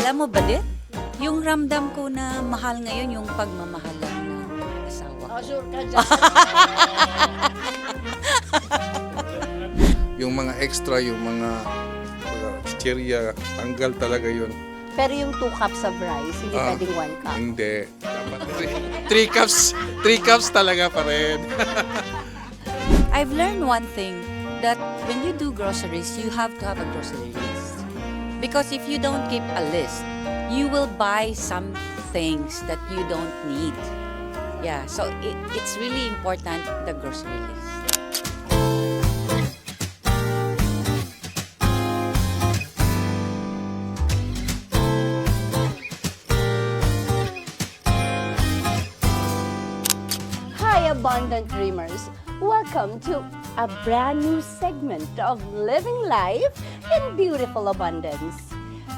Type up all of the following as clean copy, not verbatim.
Alam mo ba din, yung ramdam ko na mahal ngayon yung pagmamahalan ng asawa. Oh, sure ka dyan. Yung mga extra, yung mga chichirya, tanggal talaga yun. Pero yung 2 cups of rice, hindi pwedeng 1 cup. Hindi. Dapat 3 cups. 3 cups talaga pa rin. I've learned one thing, that when you do groceries, you have to have a grocery list. Because if you don't keep a list, you will buy some things that you don't need. Yeah, so it's really important, the grocery list. Hi, Abundant Dreamers! Welcome to a brand new segment of Living Life in Beautiful Abundance.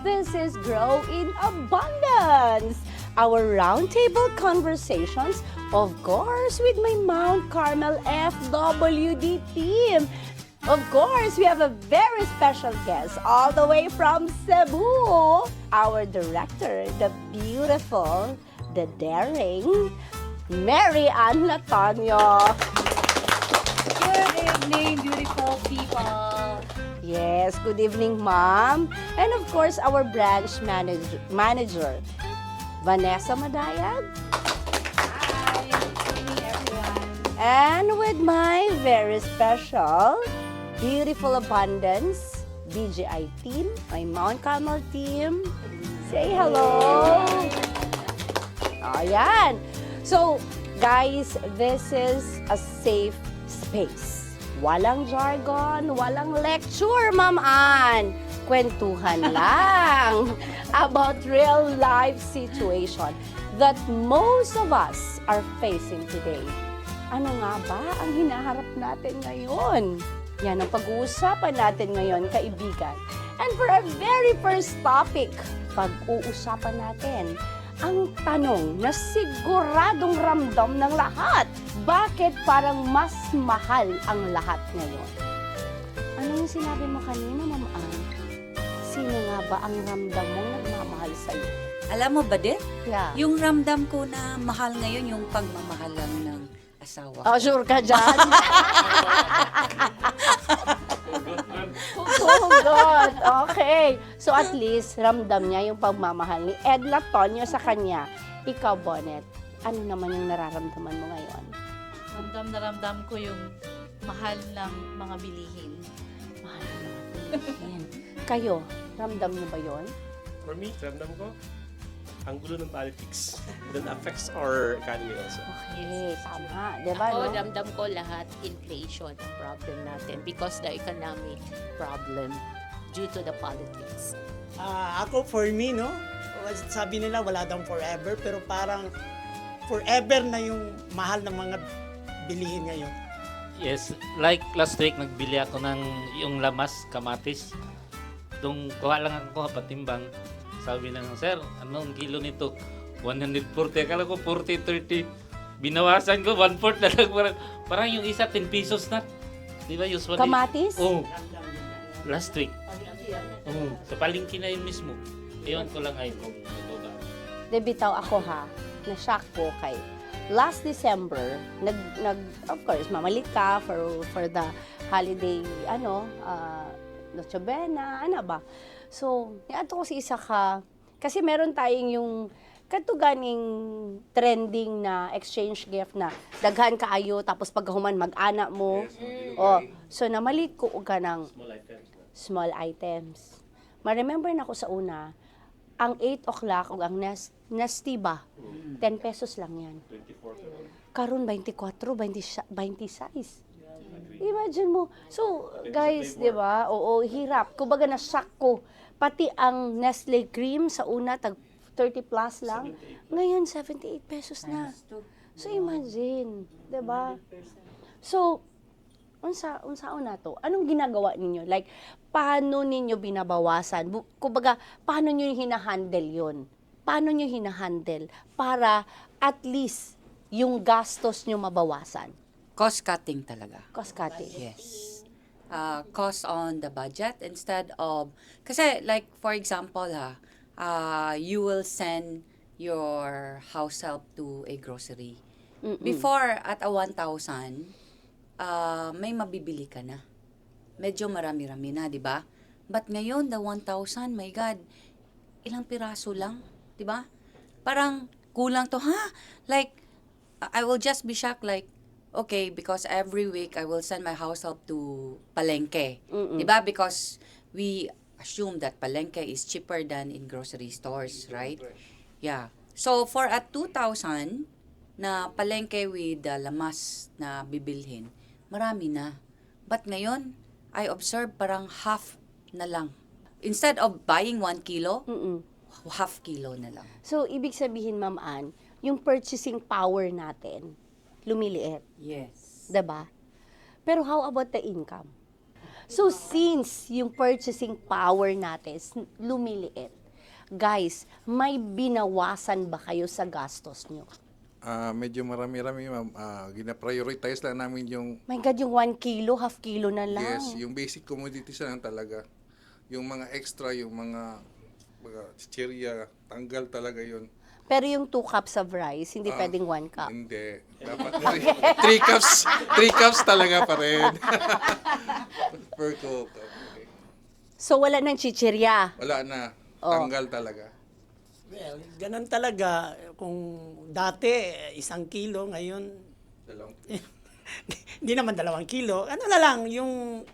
This is Grow in Abundance, our roundtable conversations, of course, with my Mount Carmel FWD team. Of course, we have a very special guest all the way from Cebu, our director, the beautiful, the daring, Mary Ann Latonio. Good evening, beautiful people. Yes, good evening, Ma'am. And of course, our branch manager Vanessa Madayag. Hi, good evening, everyone. And with my very special, beautiful abundance, BGI team, my Mount Carmel team. Say hello. Ayan. So, guys, this is a safe space. Walang jargon, walang lecture, Ma'am Ann. Kwentuhan lang about real life situation that most of us are facing today. Ano nga ba ang hinaharap natin ngayon? Yan ang pag-uusapan natin ngayon, kaibigan. And for our very first topic, pag-uusapan natin ang tanong na siguradong ramdam ng lahat. Bakit parang mas mahal ang lahat ngayon? Ano yung sinabi mo kanina, Ma'am Ann? Sino nga ba ang ramdam mong nagmamahal sa'yo? Alam mo ba din, Yeah. yung ramdam ko na mahal ngayon yung pagmamahalan ng asawa. Oh, sure ka dyan? Oh, God. Okay. So, at least, ramdam niya yung pagmamahal ni Ed Latonio sa kanya. Ikaw, Bonnet, ano naman yung nararamdaman mo ngayon? Ramdam na ramdam ko yung mahal ng mga bilihin. Mahal na natin. Kayo, ramdam niyo ba yon? For me, ramdam ko, ang gulo ng politics that affects our economy also. Okay, tama. Diba, Ako, no? ramdam ko lahat inflation ang problem natin because the economic problem due to the politics. Ako, for me, no? Sabi nila, wala daw forever, pero parang forever na yung mahal ng mga bilihin ngayon. Yes, like last week nagbili ako ng yung lamas, kamatis. Tung kuha lang ako patimbang. Sabi ng sir, anong kilo nito? 140. Akala ko 40, 30. Binawasan ko 1/4 na lang. Parang yung isa 10 pesos na. Di ba usually? Kamatis? Oh. Last week. Oh, sa palengke na yun mismo. Ewan ko lang ay kung ito ba. Debitaw ako ha, na-shock po kay last December, of course, mamalit ka for the holiday, Noche Buena, ano ba? So, niato ko si isa ka, kasi meron tayong yung katuganing trending na exchange gift na daghan kaayo, tapos pagkahuman mag-ana mo. Oh, so, namalit ko og ng small items. Ma-remember na ko sa una, ang 8 o'clock o ang Nestiba, 10 pesos lang yan. Karon 24, 26. Imagine mo. So, guys, di ba? Oo, hirap. Kumbaga na-shock ko. Pati ang Nestle cream sa una, tag 30 plus lang. Ngayon, 78 pesos na. So, imagine. Di ba? So, unsaon na to? Anong ginagawa ninyo? Like, paano ninyo binabawasan? Kumbaga, paano nyo hinahandle yun? Paano nyo hinahandle para at least yung gastos nyo mabawasan? Cost cutting talaga. Cost cutting. Yes. Cost on the budget instead of, kasi like for example you will send your house help to a grocery. Mm-mm. Before, at a 1,000, may mabibili ka na. Medyo marami-rami na, di ba? But ngayon, the 1,000, my God, ilang piraso lang, di ba? Parang kulang to, ha? Like, I will just be shocked, like, okay, because every week I will send my house help to Palengke. Mm-mm. Di ba? Because we assume that Palengke is cheaper than in grocery stores, right? Yeah. So, for at 2,000 na Palengke with lamas na bibilhin, marami na. But ngayon, I observe parang half na lang. Instead of buying 1 kilo, Mm-mm. half kilo na lang. So, ibig sabihin, Ma'am Ann, yung purchasing power natin, lumiliit. Yes. 'Di ba? Pero how about the income? So since yung purchasing power natin lumiliit, guys, may binawasan ba kayo sa gastos nyo? Medyo marami-rami, ma'am. Gina-prioritize lang namin yung, My God, yung 1 kilo, half kilo na lang. yes, yung basic commodities lang talaga. Yung mga extra, yung mga chichirya, tanggal talaga yun. Pero yung 2 cups of rice, hindi pwedeng 1 cup. Hindi. Dapat 3 cups. 3 cups talaga pa rin. Per cook. Okay. So wala nang chichirya. Wala na. Oh. Tanggal talaga. Well, ganun talaga. Kung dati, 1 kilo, ngayon, Dalawang. hindi naman 2 kilo. Ano na lang, yung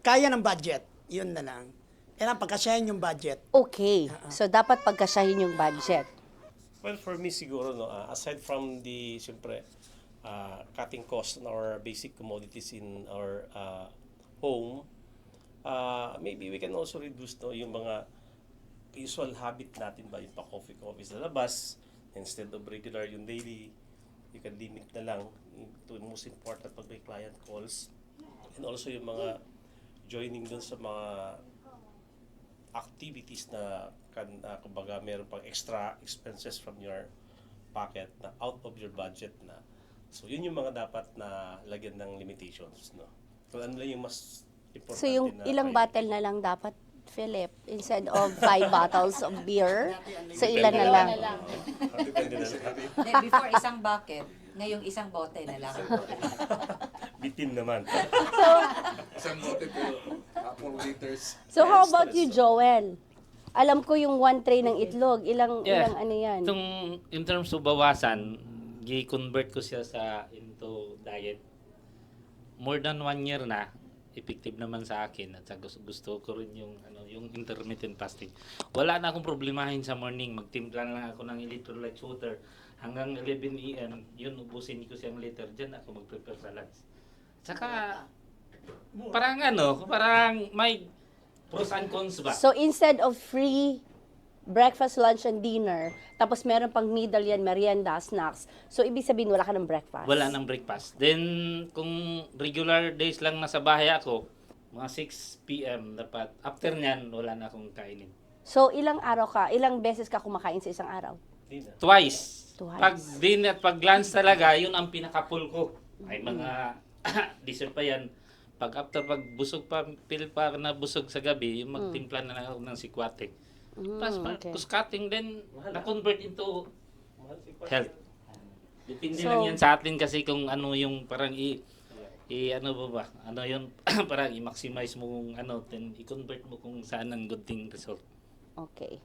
kaya ng budget. Yun na lang. Kailangan pagkasyahin yung budget. Okay. So dapat pagkasyahin yung budget. Well, for me siguro, no, aside from the, siyempre, cutting costs on our basic commodities in our home, maybe we can also reduce no, yung mga usual habit natin ba, yung pa-coffee sa labas, instead of regular yung daily, you can limit na lang to the most important pag may client calls. And also yung mga joining dun sa mga activities na kumbaga meron pang extra expenses from your pocket na out of your budget na. So yun yung mga dapat na lagyan ng limitations, no. So ano lang yung mas importante So yung na ilang priority. bottle na lang dapat, Philip, instead of 5 bottles of beer? So ilan na lang? Depende na lang. Before isang bucket, ngayong isang bote na lang. Bitin naman. Isang bote pero 4 liters. So how about you, Joel? Alam ko yung 1 tray ng itlog, ilang ano yan? Itong in terms of bawasan, gi-convert ko siya into diet. More than 1 year na, effective naman sa akin at gusto ko rin yung yung intermittent fasting. Wala na akong problemahin sa morning, magtimpla lang ako ng electrolyte water hanggang 11 AM, yun ubusin ko siyang liter, diyan ako mag-prepare sa lunch. Saka parang may pros and cons ba? So instead of free breakfast, lunch, and dinner, tapos meron pang middle yan, merienda, snacks, so ibig sabihin wala ka ng breakfast? Wala nang breakfast. Then, kung regular days lang nasa bahay ako, mga 6 PM dapat. After nyan, wala na akong kainin. So ilang beses ka kumakain sa isang araw? Hindi na. Twice. Twice. Pag dinner at pag lunch talaga, yun ang pinaka-full ko. Ay mga dessert pa yan. Pag busog pa, feel pa na busog sa gabi, yung magtimpla na lang ako ng sikwate. Tapos okay. kuskating din, na-convert into health. Depende So, lang yan sa atin kasi kung ano yung parang ano ba? Ano yun, parang i-maximize mo kung then i-convert mo kung saan ang good thing result. Okay.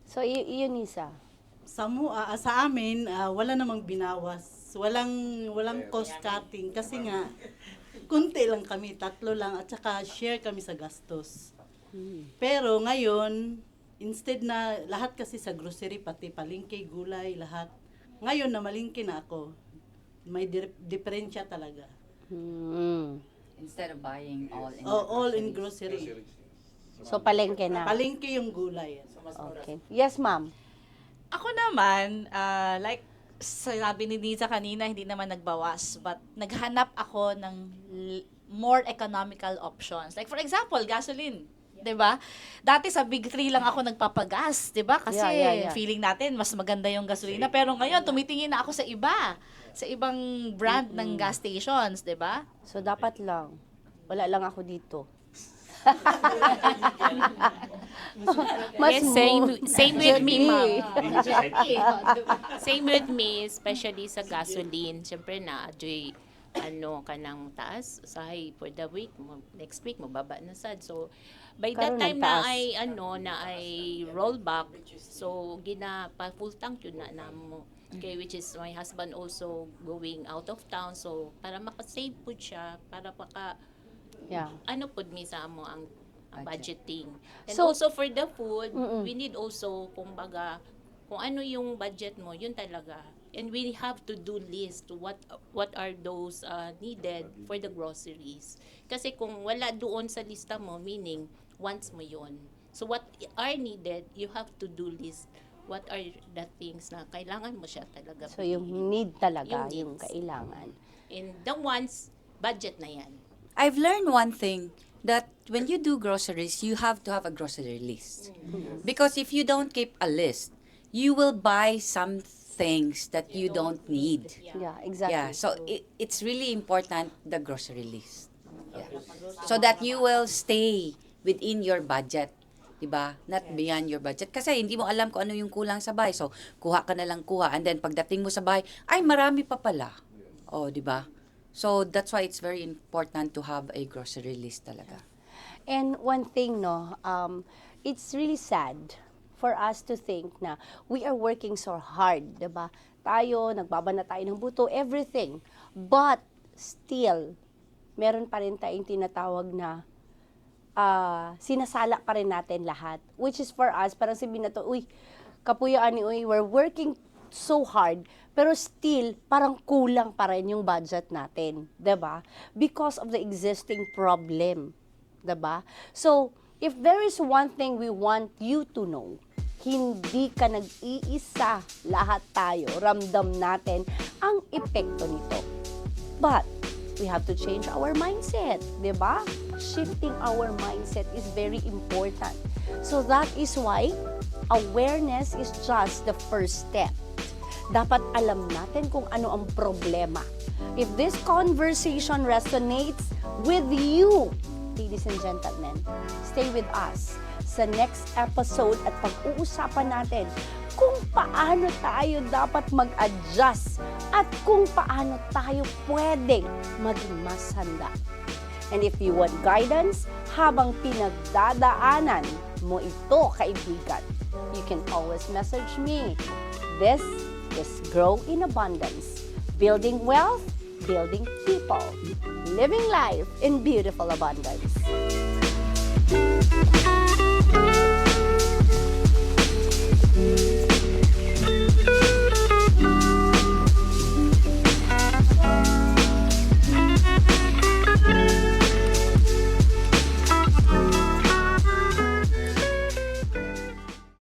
So yun isa. Sa amin, wala namang binawas. Walang cost cutting kasi nga kunti lang kami, 3 lang at saka share kami sa gastos. Pero ngayon, instead na lahat kasi sa grocery, pati palengke, gulay, lahat. Ngayon na malingki na ako, may diferensya talaga. Instead of buying All in grocery. So palengke na. Palengke yung gulay. Okay. Yes, ma'am. Ako naman, like sabi ni Liza kanina, hindi naman nagbawas. But naghanap ako ng more economical options. Like for example, gasoline. 'Di ba? Dati sa Big 3 lang ako nagpapagas, 'di ba? Kasi Yeah. feeling natin mas maganda yung gasolina. Pero ngayon tumitingin na ako sa ibang brand ng gas stations, 'di ba? So dapat lang. Wala lang ako dito. Mas Yes, same with me, ma'am. Same with me, especially sa gasoline. Siyempre na, Joy, kanang taas, sahay for the week, next week, mababa na sad. So, by that Karon time nagtaas. na ay roll back, so, pa full tank yun na mo. Okay, which is my husband also going out of town. So, para makasave po siya, para Yeah. pod mi sa amo ang budgeting. And So- also for the food, Mm-mm. we need also kung ano yung budget mo, yun talaga. And we have to do list what are those needed for the groceries. Kasi kung wala doon sa lista mo, meaning wants mo yun. So what are needed, you have to do list. What are the things na kailangan mo siya talaga. So, yung need talaga, Yung yung needs. kailangan. And the wants, budget na yan. I've learned one thing, that when you do groceries, you have to have a grocery list. Because if you don't keep a list, you will buy some things that you don't need. Yeah, exactly. Yeah, so it's really important, the grocery list. Yeah. So that you will stay within your budget. Diba? Not beyond your budget. Kasi hindi mo alam kung ano yung kulang sa bahay. So, kuha ka na lang kuha. And then, pagdating mo sa bahay, ay, marami pa pala. Oh, diba? So, that's why it's very important to have a grocery list talaga. And one thing, it's really sad for us to think na we are working so hard, diba? Tayo, nagbaba na tayo ng buto, everything. But, still, meron pa rin tayong tinatawag na sinasala pa rin natin lahat. Which is for us, parang sabihin na to, kapuyaan we're working so hard, pero still, parang kulang pa rin yung budget natin. 'Di ba? Because of the existing problem. 'Di ba? So, if there is one thing we want you to know, hindi ka nag-iisa, lahat tayo, ramdam natin ang epekto nito. But, we have to change our mindset, di ba? Shifting our mindset is very important. So that is why awareness is just the first step. Dapat alam natin kung ano ang problema. If this conversation resonates with you, ladies and gentlemen, stay with us sa next episode at pag-uusapan natin kung paano tayo dapat mag-adjust at kung paano tayo pwedeng maging mas handa. And if you want guidance habang pinagdadaanan mo ito, kaibigan, you can always message me. This is Grow in Abundance. Building wealth, building people. Living life in beautiful abundance.